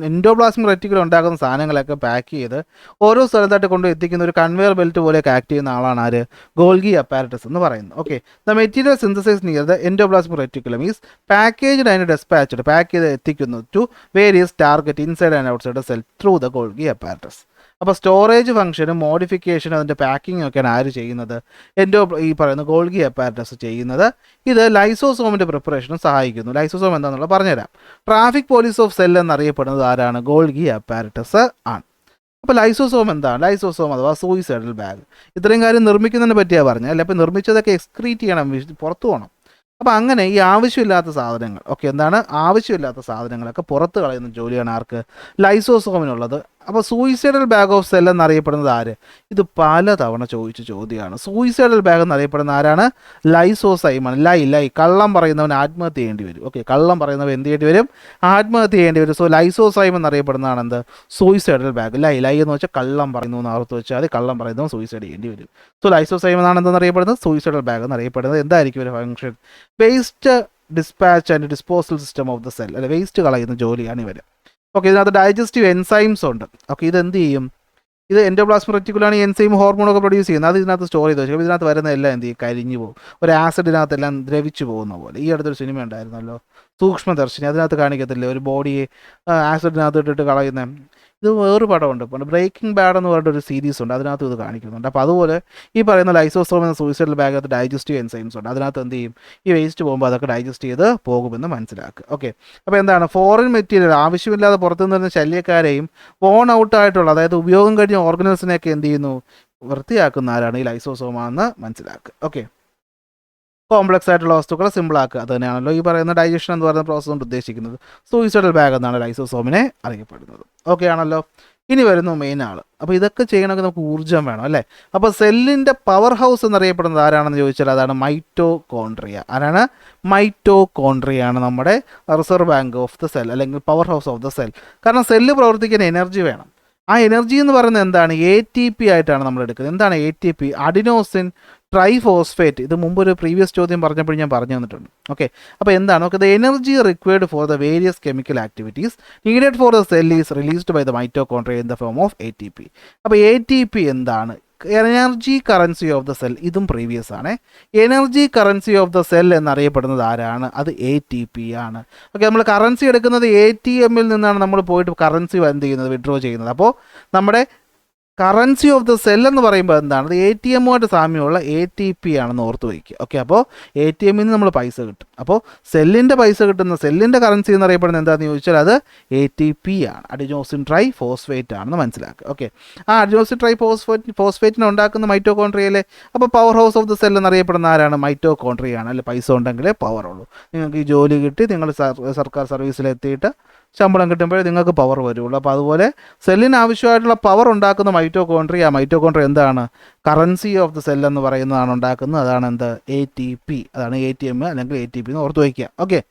എൻഡോപ്ലാസ്മിക് റെറ്റിക്കുലം ഉണ്ടാക്കുന്ന സാധനങ്ങളൊക്കെ പാക്ക് ചെയ്ത് ഓരോ സ്ഥലത്തായിട്ട് കൊണ്ട് എത്തിക്കുന്ന ഒരു കൺവെയർ ബെൽറ്റ് പോലെയൊക്കെ ആക്ട് ചെയ്യുന്ന ആളാണ് ആര്, ഗോൾഗി അപ്പാരറ്റസ് എന്ന് പറയുന്നത്. Okay, the material synthesise near the endoplasmic reticulum is packaged and dispatched, pack ചെയ്ത് എത്തിക്കുന്നു to various target inside and outside the cell through the Golgi apparatus. അപ്പോൾ സ്റ്റോറേജ് ഫംഗ്ഷനും മോഡിഫിക്കേഷനും അതിൻ്റെ പാക്കിങ്ങും ഒക്കെയാണ് ആര് ചെയ്യുന്നത്, ഈ പറയുന്ന ഗോൾഗി അപ്പാരറ്റസ് ചെയ്യുന്നത്. ഇത് ലൈസോസോമിൻ്റെ പ്രിപ്പറേഷനും സഹായിക്കുന്നു. ലൈസോസോം എന്താണെന്നുള്ളത് പറഞ്ഞുതരാം. ട്രാഫിക് പോലീസ് ഓഫ് സെൽ എന്നറിയപ്പെടുന്നത് ആരാണ്, ഗോൾഗി അപ്പാരറ്റസ് ആണ്. അപ്പോൾ ലൈസോസോം എന്താണ്, ലൈസോസോം അഥവാ സൂയിസൈഡൽ ബാഗ്. ഇത്രയും കാര്യം നിർമ്മിക്കുന്നതിനെ പറ്റിയാണ് പറഞ്ഞത് അല്ലേ. അപ്പോൾ നിർമ്മിച്ചതൊക്കെ എക്സ്ക്രീറ്റ് ചെയ്യണം, പുറത്തു പോകണം. അപ്പോൾ അങ്ങനെ ഈ ആവശ്യമില്ലാത്ത സാധനങ്ങൾ ആവശ്യമില്ലാത്ത സാധനങ്ങളൊക്കെ പുറത്ത് കളയുന്ന ജോലിയാണ് ആർക്ക്, ലൈസോസോമിനുള്ളത്. അപ്പോൾ സൂയിസൈഡൽ ബാഗ് ഓഫ് സെൽ എന്നറിയപ്പെടുന്നത് ആര്, ഇത് പല തവണ ചോദിച്ച ചോദ്യമാണ്. സൂയിസൈഡൽ ബാഗ് എന്നറിയപ്പെടുന്ന ആരാണ്, ലൈസോസൈമാണ്. ലൈ കള്ളം പറയുന്നവൻ ആത്മഹത്യ ചെയ്യേണ്ടി വരും. ഓക്കെ, കള്ളം പറയുന്നവൻ എന്ത് ചെയ്യേണ്ടി വരും, ആത്മഹത്യ ചെയ്യേണ്ടി വരും. സോ ലൈസോസൈം എന്നറിയപ്പെടുന്നതാണ് എന്ത്, സൂയിസൈഡൽ ബാഗ്. ലൈ എന്ന് വെച്ചാൽ കള്ളം പറയുന്നു എന്ന് ഓർത്ത് വെച്ചാൽ കള്ളം പറയുന്നവൻ സൂയിസൈഡ് ചെയ്യേണ്ടി വരും. സോ ലൈസോസൈം എന്നാണ് എന്തെന്നറിയപ്പെടുന്നത്, സൂയിസൈഡൽ ബാഗ് എന്നറിയപ്പെടുന്നത്. എന്തായിരിക്കും ഒരു function, waste dispatch and disposal system of the cell, അല്ലെ വേസ്റ്റ് കളയുന്ന ജോലിയാണ് ഇവർ. ഓക്കെ, ഇതിനകത്ത് ഡൈജസ്റ്റീവ് എൻസൈംസ് ഉണ്ട്. ഓക്കെ, ഇത് എന്ത് ചെയ്യും? ഇത് എൻഡോപ്ലാസ്മിക് റെറ്റിക്കുലാണ് ഈ എൻസൈം ഹോർമോണൊക്കെ പ്രൊഡ്യൂസ് ചെയ്യുന്നത്. അത് ഇതിനകത്ത് സ്റ്റോർ ചെയ്ത് വെച്ചാൽ ഇതിനകത്ത് വരുന്ന എല്ലാം എന്ത് ചെയ്യും? കരിഞ്ഞു പോകും. ഒരു ആസിഡിനകത്തെല്ലാം ദ്രവിച്ചു പോകുന്ന പോലെ. ഈ അടുത്തൊരു സിനിമ ഉണ്ടായിരുന്നല്ലോ, സൂക്ഷ്മദർശിനി. അതിനകത്ത് കാണിക്കത്തില്ലേ ഒരു ബോഡിയെ ആസിഡിനകത്ത് ഇട്ടിട്ട് കളയുന്ന? ഇത് വേറൊരു പടമുണ്ട്, ഇപ്പോൾ ബ്രേക്കിംഗ് ബാഡ് എന്ന് പറഞ്ഞിട്ടൊരു സീരീസ് ഉണ്ട്, അതിനകത്ത് ഇത് കാണിക്കുന്നുണ്ട്. അപ്പോൾ അതുപോലെ ഈ പറയുന്ന ലൈസോസോം എന്ന സൂയിസൈഡൽ ബാഗിനകത്ത് ഡൈജസ്റ്റീവ് എൻസൈംസ് ഉണ്ട്. അതിനകത്ത് എന്ത് ചെയ്യും? ഈ വേസ്റ്റ് പോകുമ്പോൾ അതൊക്കെ ഡൈജസ്റ്റ് ചെയ്ത് പോകുമെന്ന് മനസ്സിലാക്കുക. ഓക്കെ, അപ്പോൾ എന്താണ്? ഫോറിൻ മെറ്റീരിയൽ ആവശ്യമില്ലാതെ പുറത്തുനിന്ന് വരുന്ന ശല്യക്കാരെയും വോൺ ഔട്ട് ആയിട്ടുള്ള, അതായത് ഉപയോഗം കഴിഞ്ഞ ഓർഗനൽസിനെയൊക്കെ എന്ത് ചെയ്യുന്നു? വൃത്തിയാക്കുന്ന ആരാണ്? ഈ ലൈസോസോമാണെന്ന് മനസ്സിലാക്കുക. ഓക്കെ, കോംപ്ലക്സ് ആയിട്ടുള്ള വസ്തുക്കളെ സിമ്പിൾ ആക്കുക. അത് തന്നെയാണല്ലോ ഈ പറയുന്ന ഡൈജഷൻ എന്ന് പറയുന്ന പ്രോസസ് കൊണ്ട് ഉദ്ദേശിക്കുന്നത്. സൂയിസൈഡൽ ബാഗ് എന്നാണ് ലൈസോസോമിനെ അറിയപ്പെടുന്നത്. ഓക്കെ ആണല്ലോ. ഇനി വരുന്നു മെയിൻ ആൾ. അപ്പോൾ ഇതൊക്കെ ചെയ്യണമെങ്കിൽ നമുക്ക് ഊർജ്ജം വേണം അല്ലേ? അപ്പോൾ സെല്ലിൻ്റെ പവർ ഹൗസ് എന്നറിയപ്പെടുന്നത് ആരാണെന്ന് ചോദിച്ചാൽ അതാണ് മൈറ്റോകോൺട്രിയ. ആരാണ്? മൈറ്റോകോൺട്രിയാണ് നമ്മുടെ reserve bank of the cell, അല്ലെങ്കിൽ power house of the cell. കാരണം സെല്ല് പ്രവർത്തിക്കാൻ എനർജി വേണം. ആ എനർജി എന്ന് പറയുന്നത് എന്താണ്? ATP ആയിട്ടാണ് നമ്മൾ എടുക്കുന്നത്. എന്താണ് ATP? Adenosine triphosphate. ഇത് മുമ്പ് ഒരു പ്രീവിയസ് ചോദ്യം പറഞ്ഞപ്പോൾ ഞാൻ പറഞ്ഞു തന്നിട്ടുണ്ട്. ഓക്കെ, അപ്പോൾ എന്താണ്? നമുക്ക് the energy required for the various chemical activities needed for the cell is released by the mitochondria in the form of ATP. അപ്പോൾ ATP എന്താണ്? Energy currency of the cell. ഇതും പ്രീവിയസ് ആണ്. Energy currency of the cell എന്നറിയപ്പെടുന്നത് ആരാണ്? അത് ATP ആണ്. Okay, നമ്മൾ currency എടുക്കുന്നത് ATMൽ നിന്നാണ് നമ്മൾ പോയിട്ട് കറൻസി എന്ത് ചെയ്യുന്നത്? വിഡ്രോ ചെയ്യുന്നത്. അപ്പോൾ നമ്മുടെ കറൻസി ഓഫ് ദ സെൽ എന്ന് പറയുമ്പോൾ എന്താണ്? അത് ATMുമായിട്ട് സാമ്യമുള്ള ATP ആണെന്ന് ഓർത്ത് വയ്ക്കുക. ഓക്കെ, അപ്പോൾ ATMിൽ നിന്ന് നമ്മൾ പൈസ കിട്ടും. അപ്പോൾ സെല്ലിൻ്റെ പൈസ കിട്ടുന്ന, സെല്ലിൻ്റെ കറൻസി എന്നറിയപ്പെടുന്നത് എന്താണെന്ന് ചോദിച്ചാൽ അത് ATP ആണ്. അഡിനോസിൻ ട്രൈ ഫോസ്ഫേറ്റ് ആണെന്ന് മനസ്സിലാക്കുക. ഓക്കെ, ആ അഡിനോസിൻ ട്രൈ ഫോസ്ഫേറ്റിനെ ഉണ്ടാക്കുന്ന മൈറ്റോകോൺട്രിയയിലെ. അപ്പോൾ power house of the cell എന്നറിയപ്പെടുന്ന ആരാണ്? മൈറ്റോകോൺട്രിയ ആണ്. അല്ലെ, പൈസ ഉണ്ടെങ്കിലേ പവർ ഉള്ളൂ. നിങ്ങൾക്ക് ഈ ജോലി കിട്ടി, നിങ്ങൾ സർക്കാർ സർവീസിലെത്തിയിട്ട് ശമ്പളം കിട്ടുമ്പോഴേ നിങ്ങൾക്ക് പവർ വരുള്ളൂ. അപ്പോൾ അതുപോലെ സെല്ലിന് ആവശ്യമായിട്ടുള്ള പവർ ഉണ്ടാക്കുന്ന മൈറ്റോകോൺട്രിയ. ആ മൈറ്റോകോൺട്രിയ എന്താണ്? കറൻസി ഓഫ് ദ സെൽ എന്ന് പറയുന്നതാണ് ഉണ്ടാക്കുന്നത്. അതാണ് എന്ത്? ATP. അതാണ് ATM അല്ലെങ്കിൽ ATP എന്ന് ഓർത്ത് വയ്ക്കുക. ഓക്കെ,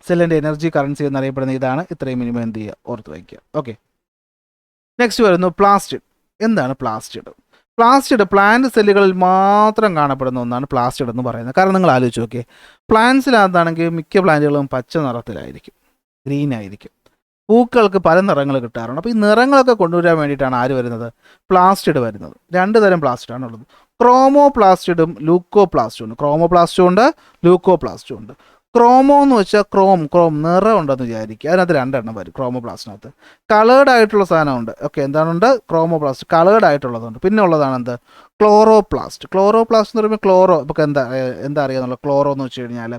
സെല്ലിൻ്റെ എനർജി കറൻസി എന്നറിയപ്പെടുന്ന ഇതാണ്. ഇത്രയും മിനിമം എന്ത് ചെയ്യുക? ഓർത്ത് വയ്ക്കുക. ഓക്കെ, നെക്സ്റ്റ് വരുന്നു പ്ലാസ്റ്റിഡ്. എന്താണ് പ്ലാസ്റ്റിഡ്? പ്ലാസ്റ്റിഡ് പ്ലാന്റ് സെല്ലുകളിൽ മാത്രം കാണപ്പെടുന്ന ഒന്നാണ് പ്ലാസ്റ്റിഡ് എന്ന് പറയുന്നത്. കാരണം നിങ്ങൾ ആലോചിച്ച് നോക്കിയേ, പ്ലാന്റ്സിനകത്താണെങ്കിൽ മിക്ക പ്ലാന്റുകളും പച്ച നിറത്തിലായിരിക്കും, ഗ്രീൻ ആയിരിക്കും. പൂക്കൾക്ക് പല നിറങ്ങൾ കിട്ടാറുണ്ട്. അപ്പോൾ ഈ നിറങ്ങളൊക്കെ കൊണ്ടുവരാൻ വേണ്ടിയിട്ടാണ് ആര് വരുന്നത്? പ്ലാസ്റ്റിഡ് വരുന്നത്. രണ്ട് തരം പ്ലാസ്റ്റിഡാണ് ഉള്ളത്. ക്രോമോ പ്ലാസ്റ്റിഡും ലൂക്കോ പ്ലാസ്റ്റും ഉണ്ട്. ക്രോമോ പ്ലാസ്റ്റും ഉണ്ട്, ലൂക്കോ പ്ലാസ്റ്റും ഉണ്ട്. ക്രോമോ എന്ന് വെച്ചാൽ ക്രോം നിറം ഉണ്ടെന്ന് വിചാരിക്കുക. അതിനകത്ത് രണ്ടെണ്ണം വരും ക്രോമോ പ്ലാസ്റ്റിനകത്ത്. കളേർഡ് ആയിട്ടുള്ള സാധനമുണ്ട്. ഓക്കെ, എന്താണുണ്ട്? ക്രോമോ പ്ലാസ്റ്റ് കളേർഡ് ആയിട്ടുള്ളതുണ്ട്. പിന്നെ ഉള്ളതാണ് എന്ത്? Chloro plast. ക്ലോറോ പ്ലാസ്റ്റ് എന്ന് പറയുമ്പോൾ ക്ലോറോ, ഇപ്പോൾ എന്താ അറിയാമെന്നുള്ള ക്ലോറോ എന്ന് വെച്ച് കഴിഞ്ഞാൽ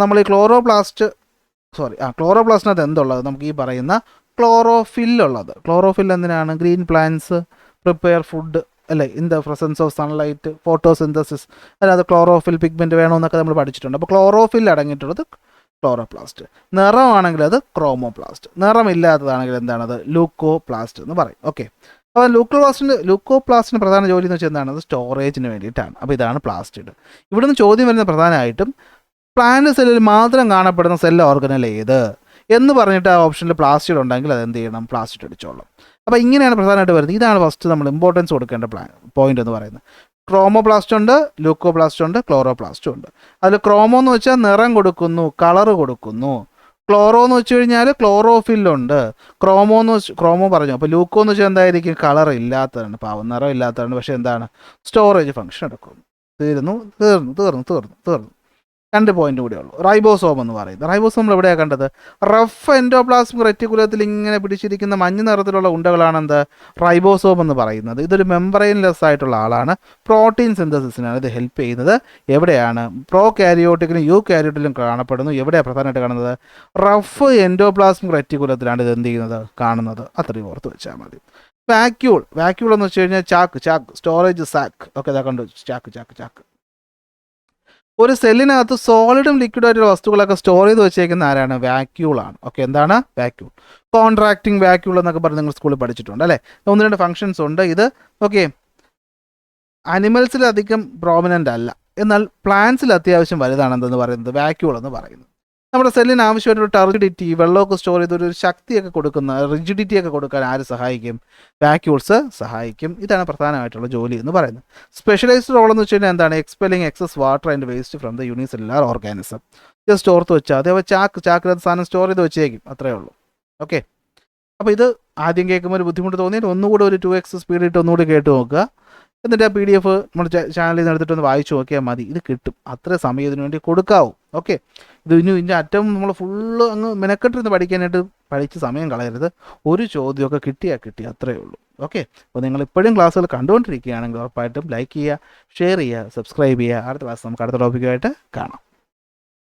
നമ്മൾ ഈ ക്ലോറോ പ്ലാസ്റ്റിനകത്ത് എന്തുള്ളത്? നമുക്ക് ഈ പറയുന്ന ക്ലോറോഫില്ലുള്ളത്. ക്ലോറോഫിൽ എന്തിനാണ്? ഗ്രീൻ പ്ലാന്റ്സ് പ്രിപ്പയർ ഫുഡ് അല്ലേ, in the presence of sunlight, photosynthesis. അല്ലാതെ ക്ലോറോഫിൽ പിഗ്മെൻറ്റ് വേണമെന്നൊക്കെ നമ്മൾ പഠിച്ചിട്ടുണ്ട്. അപ്പോൾ ക്ലോറോഫിൽ അടങ്ങിയിട്ടുള്ളത് ക്ലോറോപ്ലാസ്റ്റ്. നിറമാണെങ്കിൽ അത് ക്രോമോപ്ലാസ്റ്റ്. നിറമില്ലാത്തതാണെങ്കിൽ എന്താണത്? ലൂക്കോപ്ലാസ്റ്റ് എന്ന് പറയും. ഓക്കെ, അപ്പോൾ ലൂക്കോപ്ലാസ്റ്റിന് പ്രധാന ജോലി എന്ന് വെച്ചാൽ എന്താണ്? അത് സ്റ്റോറേജിന് വേണ്ടിയിട്ടാണ്. അപ്പോൾ ഇതാണ് പ്ലാസ്റ്റിഡ്. ഇവിടുന്ന് ചോദ്യം വരുന്ന പ്രധാനമായിട്ടും പ്ലാന്റ് സെല്ലിൽ മാത്രം കാണപ്പെടുന്ന സെൽ ഓർഗനൽ ഏത് എന്ന് പറഞ്ഞിട്ട് ആ ഓപ്ഷനിൽ പ്ലാസ്റ്റിഡ് ഉണ്ടെങ്കിൽ അത് എന്ത് ചെയ്യണം? പ്ലാസ്റ്റിഡ് അടിച്ചോളാം. അപ്പോൾ ഇങ്ങനെയാണ് പ്രധാനമായിട്ട് വരുന്നത്. ഇതാണ് ഫസ്റ്റ് നമ്മൾ ഇമ്പോർട്ടൻസ് കൊടുക്കേണ്ട പോയിന്റ് എന്ന് പറയുന്നത്. ക്രോമോപ്ലാസ്റ്റ് ഉണ്ട്, ലൂക്കോപ്ലാസ്റ്റ് ഉണ്ട്, ക്ലോറോപ്ലാസ്റ്റും ഉണ്ട്. അതിൽ ക്രോമോ എന്ന് വെച്ചാൽ നിറം കൊടുക്കുന്നു, കളർ കൊടുക്കുന്നു. ക്ലോറോ എന്ന് വെച്ച് കഴിഞ്ഞാൽ ക്ലോറോഫില്ലുണ്ട്. ക്രോമോ പറഞ്ഞു. അപ്പോൾ ലൂക്കോ എന്ന് വെച്ചാൽ എന്തായിരിക്കും? കളർ ഇല്ലാത്തതാണ്, പാവം നിറം ഇല്ലാത്തതാണ്. പക്ഷേ എന്താണ്? സ്റ്റോറേജ് ഫംഗ്ഷൻ എടുക്കുന്നു. തീർന്നു. 2 പോയിന്റ് കൂടെ ഉള്ളൂ. റൈബോസോം എന്ന് പറയുന്നത്. റൈബോസോം നമ്മൾ എവിടെയാണ് കണ്ടത്? റഫ് എൻഡോപ്ലാസ്മിക് റെറ്റിക്കുലത്തിൽ ഇങ്ങനെ പിടിച്ചിരിക്കുന്ന മഞ്ഞ നിറത്തിലുള്ള ഉണ്ടകളാണ് എന്ത്? റൈബോസോം എന്ന് പറയുന്നത്. ഇതൊരു മെംബ്രെയിൻലെസ് ആയിട്ടുള്ള ആളാണ്. പ്രോട്ടീൻ സിന്തസിസിനാണ് ഇത് ഹെൽപ്പ് ചെയ്യുന്നത്. എവിടെയാണ്? പ്രോ കാരിയോട്ടിക്കിലും യു കാരിയോട്ടിലും കാണപ്പെടുന്നു. എവിടെയാണ് പ്രധാനമായിട്ട് കാണുന്നത്? റഫ് എൻഡോപ്ലാസ്മിക് റെറ്റിക്കുലത്തിലാണ് ഇത് എന്ത് ചെയ്യുന്നത്? കാണുന്നത്. അത്രയും ഓർത്ത് വെച്ചാൽ മതി. വാക്യൂൾ എന്ന് വെച്ച് കഴിഞ്ഞാൽ ചാക്ക് സ്റ്റോറേജ് സാക്ക്. ഓക്കെ, ഇതാ കണ്ടു, ചാക്ക്. ഒരു സെല്ലിനകത്ത് സോളിഡും ലിക്വിഡും ആയിട്ടുള്ള വസ്തുക്കളൊക്കെ സ്റ്റോർ ചെയ്ത് വെച്ചേക്കുന്ന ആരാണ്? വാക്യൂളാണ്. ഓക്കെ, എന്താണ്? വാക്യൂൾ. കോൺട്രാക്റ്റിംഗ് വാക്യൂൾ എന്നൊക്കെ പറഞ്ഞ് നിങ്ങൾ സ്കൂളിൽ പഠിച്ചിട്ടുണ്ട് അല്ലേ? 1-2 ഫംഗ്ഷൻസ് ഉണ്ട്. ഇത് ഓക്കെ അനിമൽസിലധികം പ്രോമിനൻ്റ് അല്ല, എന്നാൽ പ്ലാന്റ്സിൽ അത്യാവശ്യം വലുതാണ് എന്തെന്ന് പറയുന്നത്? വാക്യൂൾ എന്ന് പറയുന്നത്. നമ്മുടെ സെല്ലിന് ആവശ്യമായിട്ടൊരു ടർജിഡിറ്റി, വെള്ളമൊക്കെ സ്റ്റോർ ചെയ്തൊരു ശക്തിയൊക്കെ കൊടുക്കുന്ന, റിജിഡിറ്റി ഒക്കെ കൊടുക്കാൻ ആര് സഹായിക്കും? വാക്യൂൾസ് സഹായിക്കും. ഇതാണ് പ്രധാനമായിട്ടുള്ള ജോലി എന്ന് പറയുന്നത്. സ്പെഷ്യലൈസ്ഡ് റോൾ എന്ന് വെച്ച് കഴിഞ്ഞാൽ എന്താണ്? Expelling excess water and waste from the unicellular organism. Just ഓർത്ത് വെച്ചാൽ അതേപോലെ ചാക്കിനകത്ത് സാധനം സ്റ്റോർ ചെയ്ത് വെച്ചേക്കും, അത്രയേ ഉള്ളൂ. ഓക്കെ, അപ്പോൾ ഇത് ആദ്യം കേൾക്കുമ്പോൾ ഒരു ബുദ്ധിമുട്ട് തോന്നിയാൽ ഒന്നുകൂടെ ഒരു 2x സ്പീഡ് ഇട്ട് ഒന്നുകൂടി കേട്ട് നോക്കുക. എന്നിട്ട് ആ PDF നമ്മുടെ ചാനലിൽ നിന്ന് എടുത്തിട്ടൊന്ന് വായിച്ചു നോക്കിയാൽ മതി. ഇത് കിട്ടും. അത്ര സമയം ഇതിനു വേണ്ടി കൊടുക്കാവൂ. ഓക്കെ, ഇതിൻ്റെ അറ്റം നമ്മൾ ഫുള്ള് അങ്ങ് മെനക്കെട്ടിരുന്ന് പഠിക്കാനായിട്ട് പഠിച്ച് സമയം കളയരുത്. ഒരു ചോദ്യമൊക്കെ കിട്ടിയാൽ കിട്ടി, അത്രയേ ഉള്ളൂ. ഓക്കെ, അപ്പോൾ നിങ്ങൾ ഇപ്പോഴും ക്ലാസ്സുകൾ കണ്ടുകൊണ്ടിരിക്കുകയാണെങ്കിൽ ഉറപ്പായിട്ടും ലൈക്ക് ചെയ്യുക, ഷെയർ ചെയ്യുക, സബ്സ്ക്രൈബ് ചെയ്യുക. അടുത്ത ക്ലാസ് നമുക്ക് അടുത്ത ടോപ്പിക്കുമായിട്ട് കാണാം.